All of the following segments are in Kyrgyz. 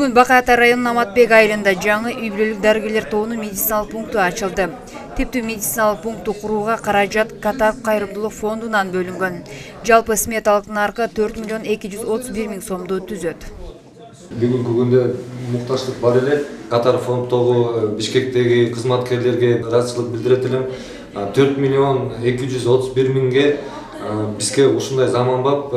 Бүгүн Бакай Ата районунун Аматбек айылында жаңы үй-бүлөлүк дарыгерлер тобунун медициналык пункту ачылды. Типтүү медициналык пункту курууга каражат Катар кайрымдуулук фондунан бөлүнгөн. Жалпы сметалык наркы 4 миллион 231 миң сомду түзөт. Бүгүнкү күндө мукташтык бар эле. Катар фонддогу Бишкектеги кызматкерлерге ыраазычылык билдирет элем. 4 миллион 231 миңге бизге ушундай заманбап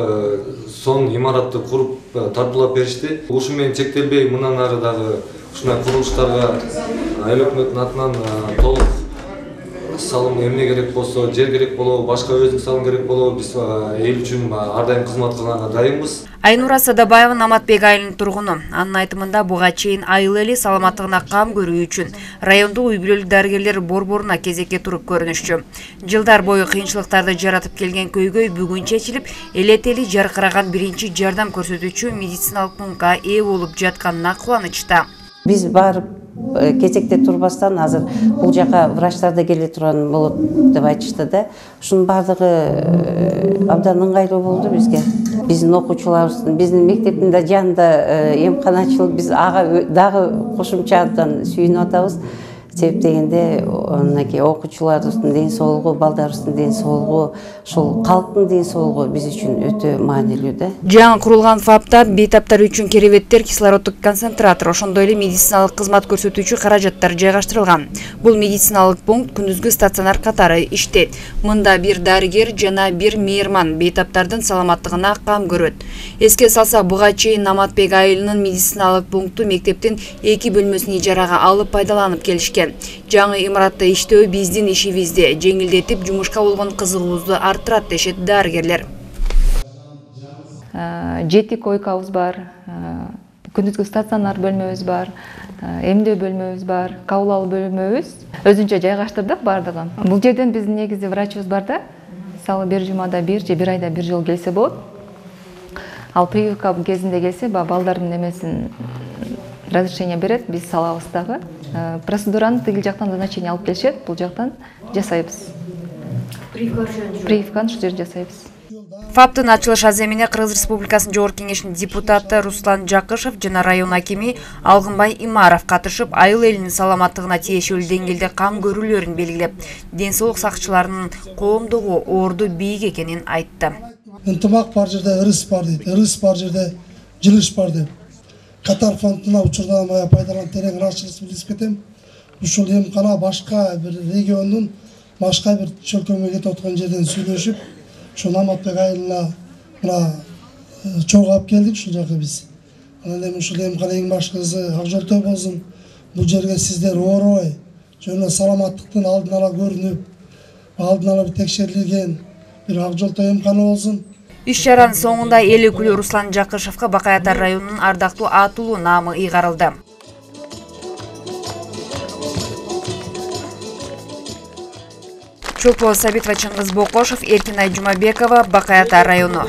сон имаратты куруп тартуулап беришти. Ушу менен чектелбей, мындан ары дагы ушундай курулуштарга эл өкмөттүн атынан толук салым эмне керек болсо, жер керек болобу, башка өзүнүн салым керек болобу, биз эл үчүн ар дайым кызмат кылганга дайынбыз. Айнура Садабаева Аматбек айылынын тургуну. Анын айтымында буга чейин айыл эли саламаттыгына кам көрүү үчүн райондук үй-бүлөлүк дарыгерлер борборуна кезекке туруп көрүнүшчү. Жылдар бою кыйынчылыктарды жаратып келген көйгөй бүгүн чечилип, элетели жаркыраган биринчи жардам көрсөтүүчү медициналык пунктка ээ болуп жатканына кубанычта. Биз барып кезекте турбастан азыр бул жака врачтар да келе турган болот деп айтышты да. Ушунун бардыгы абдан ыңгайлуу болду бизге. Биздин окуучуларыбыздын, биздин мектептин да жанында эмкана ачылып, биз ага дагы кошумчадан сүйүнүп атабыз. Себеп дегенде, окуучуларыбыздын ден соолугу, балдарыбыздын ден соолугу, ушул калктын ден соолугу биз үчүн өтө маанилүү да. Жаңы курулган ФАПта бейтаптар үчүн керебеттер, кислороддук концентратор, ошондой эле медициналык кызмат көрсөтүүчү каражаттар жайгаштырылган. Бул медициналык пункт күндүзгү стационар катары иштейт. Мында бир дарыгер жана бир мейирман бейтаптардын саламаттыгына кам көрөт. Эске салсак, буга чейин Аматбек айылынын медициналык пункту мектептин 2 бөлмөсүн ижарага алып пайдаланып келишкен. Жаңы имаратта иштөө биздин ишибизди жеңилдетип, жумушка болгон кызыгуубузду арттырат дешет дарыгерлер. 7 койкабыз бар, күндүзгү стационар бөлмөбүз бар, эмдөө бөлмөбүз бар, кабыл алуу бөлмөбүз. Өзүнчө жайгаштырдык бардыгын. Бул жерден биздин негизи врачыбыз бар да. Мисалы бир жумада бир же бир айда бир жолу келсе болот. Ал прививка кезинде келсе, балдардын эмесин разрешение берет, биз салабыз дагы. Процедураны тигил жактан назначение алып келишет, бул жактан жасайбыз. Прививканы ушул жерде жасайбыз. ФАПтын ачылыш аземине Кыргыз Республикасынын Жогорку Кеңешинин депутаты Руслан Жакышев жана район акими Алгынбай Имаров катышып, айыл элинин саламаттыгына тиешелүү деңгээлде кам көрүүлөрүн белгилеп, ден соолук сакчыларынын коомдогу орду бийик экенин айтты. Ынтымак бар жерде ырыс бар дейт, ырыс бар жерде жылыш бар деп. Катар фондуна учурдан пайдаланып терең ырашчылык билдирип кетем. Ушул эмкана башка бир региондун башка бир чөлкөмгө кетип аткан жерден сүйлөшүп, ушул Аматбек айылына мына чогуу алып келдик ушул жака биз. Анан эми ушул эмкана эң башкысы Акжолтой болсун. Бул жерге сиздер оорубай, жөн саламаттыктын алдын ала көрүнүп, алдын ала текшерилген бир Акжолтой эмкана болсун. Иш-чаранын соңунда эл өкүлү Руслан Жакышевка Бакай Ата районунун ардактуу атуулуу наамы ыйгарылды. Чолпон Сабитова, Чыңгыз Бокошев, Эркинай Жумабекова, Бакай Ата району.